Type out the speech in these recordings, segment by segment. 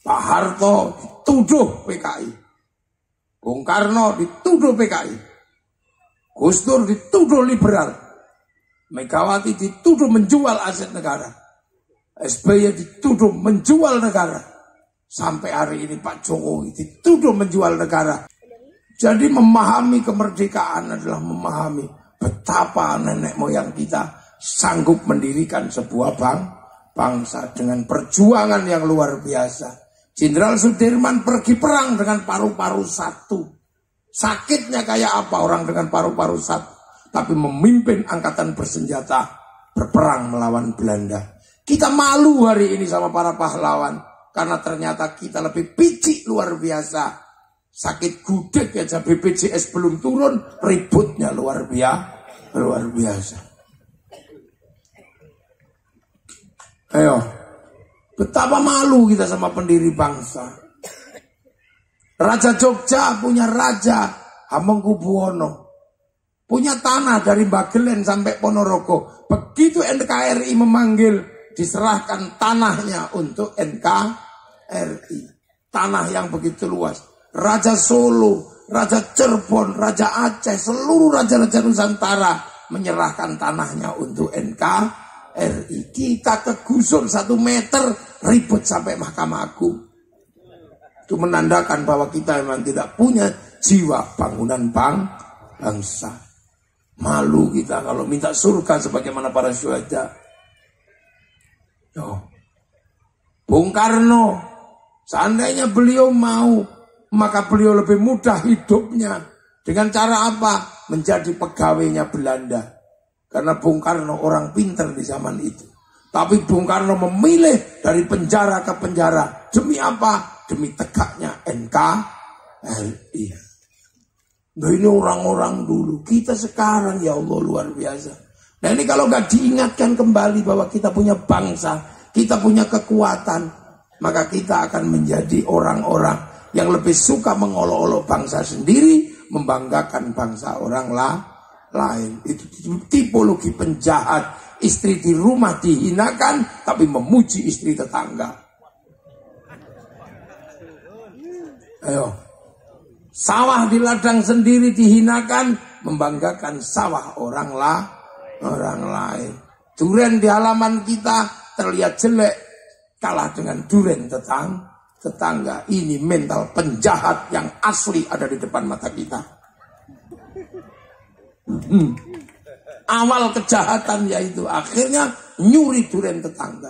Pak Harto dituduh PKI, Bung Karno dituduh PKI, Gus Dur dituduh liberal, Megawati dituduh menjual aset negara, SBY dituduh menjual negara, sampai hari ini Pak Jokowi dituduh menjual negara. Jadi memahami kemerdekaan adalah memahami betapa nenek moyang kita sanggup mendirikan sebuah bangsa dengan perjuangan yang luar biasa. Jenderal Sudirman pergi perang dengan paru-paru satu. Sakitnya kayak apa orang dengan paru-paru satu, tapi memimpin angkatan bersenjata berperang melawan Belanda. Kita malu hari ini sama para pahlawan karena ternyata kita lebih picik luar biasa. Sakit gudeg aja BPJS belum turun, ributnya luar biasa. Ayo, betapa malu kita sama pendiri bangsa. Raja Jogja punya Raja Hamengkubuwono, punya tanah dari Bagelen sampai Ponorogo. Begitu NKRI memanggil, diserahkan tanahnya untuk NKRI. Tanah yang begitu luas. Raja Solo, Raja Cirebon, Raja Aceh, seluruh raja-raja Nusantara menyerahkan tanahnya untuk NKRI. Kita kegusur 1 meter, ribut sampai Mahkamah Agung. Itu menandakan bahwa kita memang tidak punya jiwa bangunan bangsa. Malu kita kalau minta surga sebagaimana para syuhada. Bung Karno, seandainya beliau mau, maka beliau lebih mudah hidupnya. Dengan cara apa? Menjadi pegawainya Belanda. Karena Bung Karno orang pintar di zaman itu. Tapi Bung Karno memilih dari penjara ke penjara. Demi apa? Demi tegaknya NKRI. Nah, ini orang-orang dulu. Kita sekarang ya Allah luar biasa. Nah ini kalau nggak diingatkan kembali bahwa kita punya bangsa, kita punya kekuatan, maka kita akan menjadi orang-orang yang lebih suka mengolok-olok bangsa sendiri, membanggakan bangsa orang lain. Itu tipologi penjahat. Istri di rumah dihinakan, tapi memuji istri tetangga. Ayo, sawah di ladang sendiri dihinakan, membanggakan sawah orang lain. Duren di halaman kita terlihat jelek, kalah dengan duren tetangga. Ini mental penjahat yang asli ada di depan mata kita. Awal kejahatan yaitu akhirnya nyuri duren tetangga,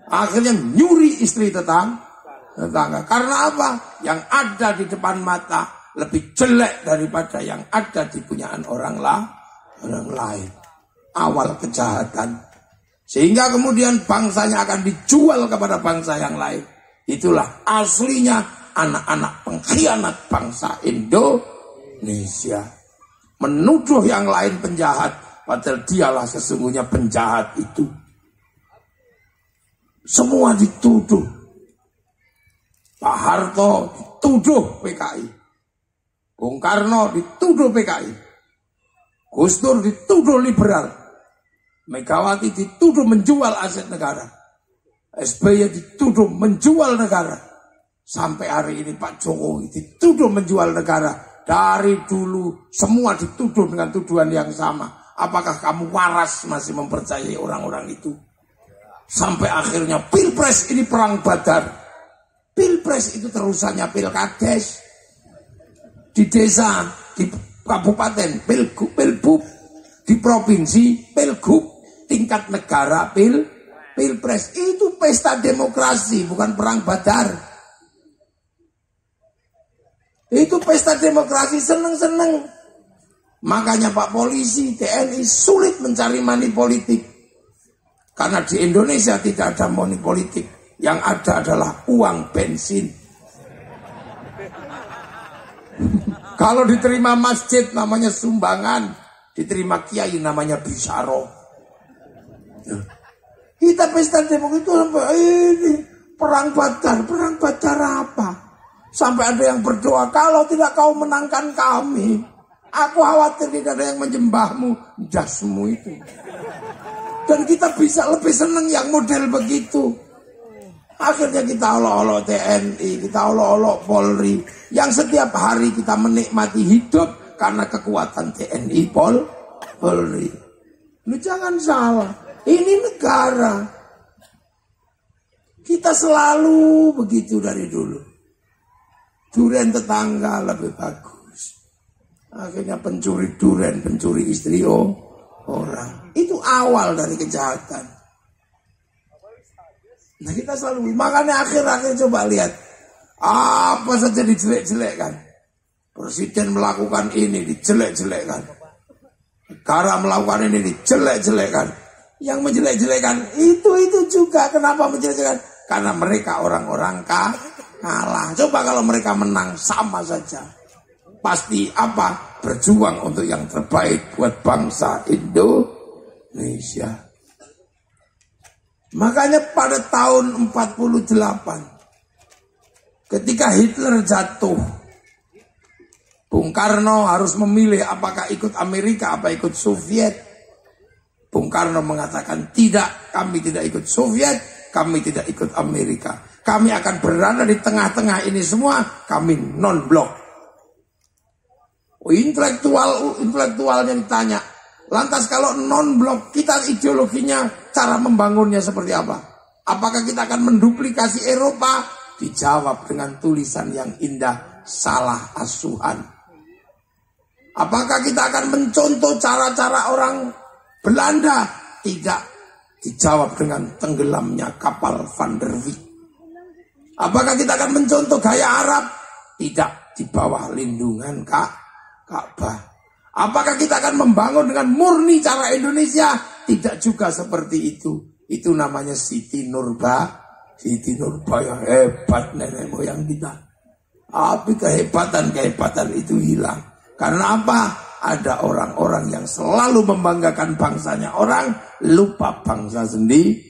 akhirnya nyuri istri tetangga. Karena apa? Yang ada di depan mata lebih jelek daripada yang ada di punyaan orang lain. Awal kejahatan, sehingga kemudian bangsanya akan dijual kepada bangsa yang lain. Itulah aslinya anak-anak pengkhianat bangsa Indonesia. Menuduh yang lain penjahat, padahal dialah sesungguhnya penjahat itu. Semua dituduh. Pak Harto dituduh PKI, Bung Karno dituduh PKI, Gus Dur dituduh liberal, Megawati dituduh menjual aset negara, SBY dituduh menjual negara. Sampai hari ini Pak Jokowi dituduh menjual negara. Dari dulu semua dituduh dengan tuduhan yang sama. Apakah kamu waras masih mempercayai orang-orang itu? Sampai akhirnya Pilpres ini perang badar. Pilpres itu terusannya Pilkades. Di desa, di kabupaten Pilbub, di provinsi Pilgub, tingkat negara Pilpres. Itu pesta demokrasi, bukan perang badar. Itu pesta demokrasi, seneng-seneng. Makanya Pak Polisi, TNI sulit mencari money politik. Karena di Indonesia tidak ada money politik. Yang ada adalah uang bensin. Kalau diterima masjid namanya sumbangan. Diterima kiai namanya bisyaro. Kita pesta demokrasi itu sampai ini. Perang badar apa? Sampai ada yang berdoa, kalau tidak kau menangkan kami, aku khawatir tidak ada yang menyembahmu. Jasmu itu. Dan kita bisa lebih senang yang model begitu. Akhirnya kita olok-olok TNI, kita olok-olok Polri, yang setiap hari kita menikmati hidup karena kekuatan TNI Polri. Lu jangan salah, ini negara. Kita selalu begitu dari dulu. Duren tetangga lebih bagus. Akhirnya pencuri duren, pencuri istri orang. Itu awal dari kejahatan. Nah kita selalu, makanya akhir-akhir coba lihat. Apa saja dijelek-jelekkan. Presiden melakukan ini, dijelek-jelekkan. Negara melakukan ini, dijelek-jelekkan. Yang menjelek-jelekkan, itu juga. Kenapa menjelek-jelekkan? Karena mereka orang-orang kalah. Coba kalau mereka menang, sama saja. Pasti apa? Berjuang untuk yang terbaik buat bangsa Indonesia. Makanya pada tahun 48 ketika Hitler jatuh, Bung Karno harus memilih apakah ikut Amerika apa ikut Soviet. Bung Karno mengatakan tidak, kami tidak ikut Soviet, kami tidak ikut Amerika. Kami akan berada di tengah-tengah ini semua, kami non-blok. Intelektualnya ditanya, lantas kalau non-blok kita ideologinya, cara membangunnya seperti apa? Apakah kita akan menduplikasi Eropa? Dijawab dengan tulisan yang indah, salah asuhan. Apakah kita akan mencontoh cara-cara orang Belanda? Tidak. Dijawab dengan tenggelamnya kapal Van der Wijk. Apakah kita akan mencontoh gaya Arab? Tidak. Di bawah lindungan Ka'bah. Apakah kita akan membangun dengan murni cara Indonesia? Tidak juga seperti itu. Itu namanya Siti Nurbaya hebat nenek moyang kita. Tapi kehebatan itu hilang. Karena apa? Ada orang-orang yang selalu membanggakan bangsanya. Orang lupa bangsa sendiri.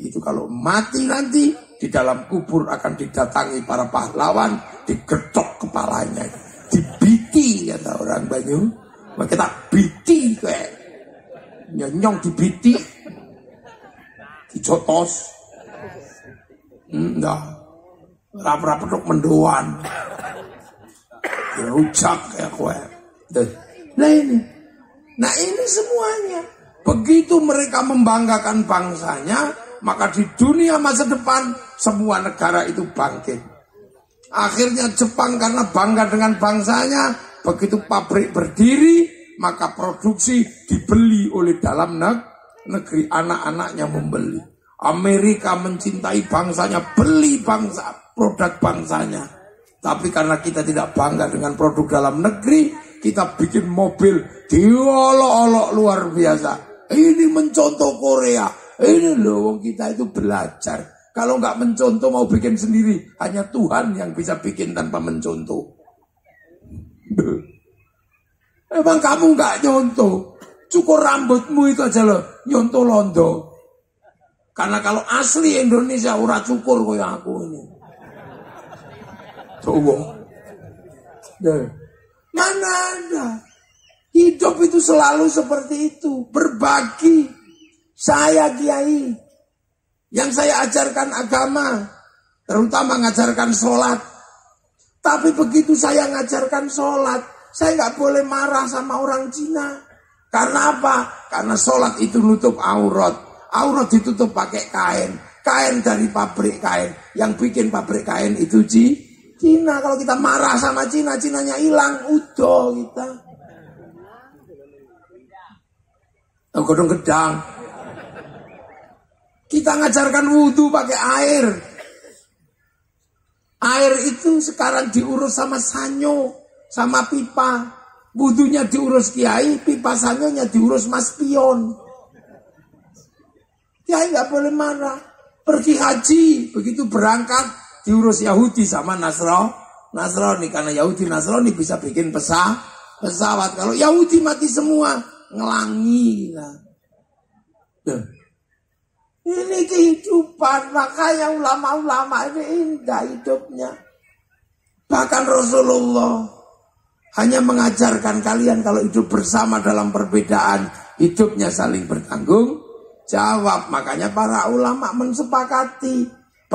Itu kalau mati nanti di dalam kubur akan didatangi para pahlawan, digetok kepalanya, dibiti kata orang Banyu. Kita biti kayak nyonyong dibiti, dijotos, rap-rap pedok mendoan, rujak kayak kue. Nah ini semuanya. Begitu mereka membanggakan bangsanya, maka di dunia masa depan semua negara itu bangkit. Akhirnya Jepang karena bangga dengan bangsanya, begitu pabrik berdiri, maka produksi dibeli oleh dalam negeri, anak-anaknya membeli. Amerika mencintai bangsanya, beli produk bangsanya. Tapi karena kita tidak bangga dengan produk dalam negeri, kita bikin mobil diolok-olok luar biasa. Ini mencontoh Korea. Ini loh, kita itu belajar. Kalau nggak mencontoh mau bikin sendiri, hanya Tuhan yang bisa bikin tanpa mencontoh. Emang kamu nggak nyontoh? Cukur rambutmu itu aja loh, nyontoh londo. Karena kalau asli Indonesia ora cukur kayak aku ini. Coba. Mana ada? Hidup itu selalu seperti itu, berbagi. Saya kiai, yang saya ajarkan agama, terutama ngajarkan sholat. Tapi begitu saya ngajarkan sholat, saya nggak boleh marah sama orang Cina. Karena apa? Karena sholat itu nutup aurat. Aurat ditutup pakai kain. Kain dari pabrik kain. Yang bikin pabrik kain itu Cina. Kalau kita marah sama Cina, Cinanya hilang. Udah kita. Godong gedang. Kita ngajarkan wudhu pakai air. Air itu sekarang diurus sama sanyo, sama pipa. Wudhunya diurus kiai, pipa sanyonya diurus mas pion. Kiai nggak boleh marah. Pergi haji, begitu berangkat diurus Yahudi sama Nasrani. Karena Yahudi Nasrani bisa bikin pesawat. Kalau Yahudi mati semua, ngelangi lah. Ini kehidupan, makanya ulama-ulama ini indah hidupnya. Bahkan Rasulullah hanya mengajarkan kalian kalau hidup bersama dalam perbedaan, hidupnya saling bertanggung jawab. Makanya para ulama mensepakati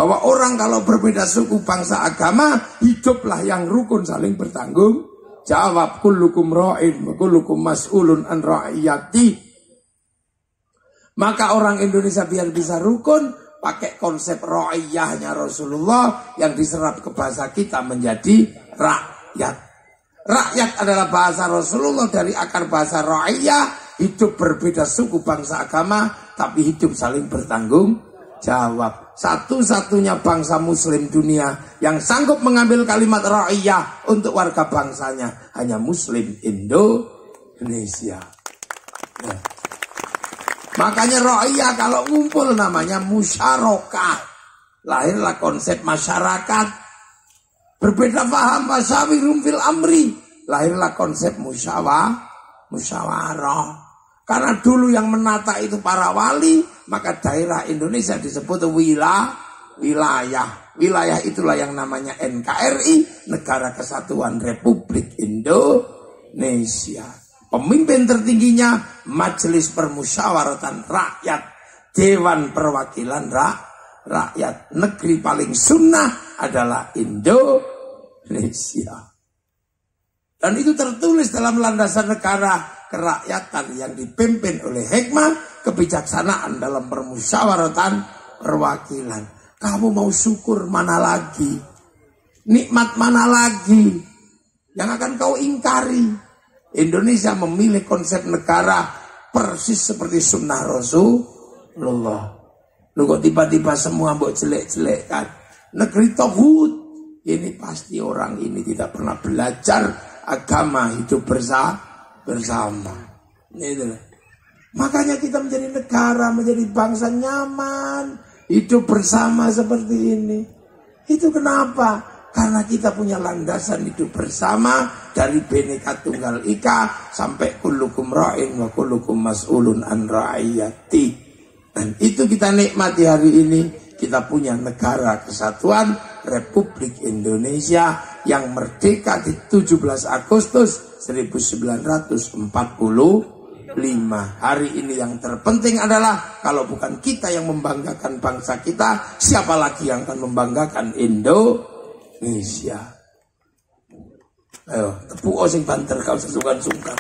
bahwa orang kalau berbeda suku, bangsa, agama, hiduplah yang rukun saling bertanggung jawab. Kullukum ra'in wa kullukum mas'ulun an ra'iyati. Maka orang Indonesia biar bisa rukun, pakai konsep ra'iyahnya Rasulullah yang diserap ke bahasa kita menjadi rakyat. Rakyat adalah bahasa Rasulullah dari akar bahasa ra'iyah, hidup berbeda suku, bangsa, agama, tapi hidup saling bertanggung jawab. Satu-satunya bangsa muslim dunia yang sanggup mengambil kalimat ra'iyah untuk warga bangsanya hanya muslim Indonesia. Ya. Makanya ra'iyah kalau ngumpul namanya musyarakah. Lahirlah konsep masyarakat. Berbeda paham masyawirum fil amri. Lahirlah konsep musyawarah. Karena dulu yang menata itu para wali, maka daerah Indonesia disebut wilayah. Wilayah itulah yang namanya NKRI, Negara Kesatuan Republik Indonesia. Pemimpin tertingginya Majelis Permusyawaratan Rakyat, Dewan Perwakilan Rakyat. Negeri paling sunnah adalah Indonesia. Dan itu tertulis dalam landasan negara kerakyatan yang dipimpin oleh hikmah, kebijaksanaan dalam permusyawaratan perwakilan. Kamu mau syukur mana lagi? Nikmat mana lagi yang akan kau ingkari? Indonesia memilih konsep negara persis seperti sunnah Rasulullah. Lu kok tiba-tiba semua mbok jelek-jelek kan? Negeri tauhid. Ini pasti orang ini tidak pernah belajar agama, hidup bersama. Itu. Makanya kita menjadi negara, menjadi bangsa nyaman, hidup bersama seperti ini. Itu kenapa? Karena kita punya landasan hidup bersama dari Bhinneka Tunggal Ika sampai kullukum ra'in wa kullukum mas'ulun an ra'iyati. Dan itu kita nikmati hari ini. Kita punya negara kesatuan Republik Indonesia yang merdeka di 17 Agustus 1945. Hari ini yang terpenting adalah kalau bukan kita yang membanggakan bangsa kita, siapa lagi yang akan membanggakan Indonesia? Ayo, tepuk sing banter kau sesungkan-sungkan.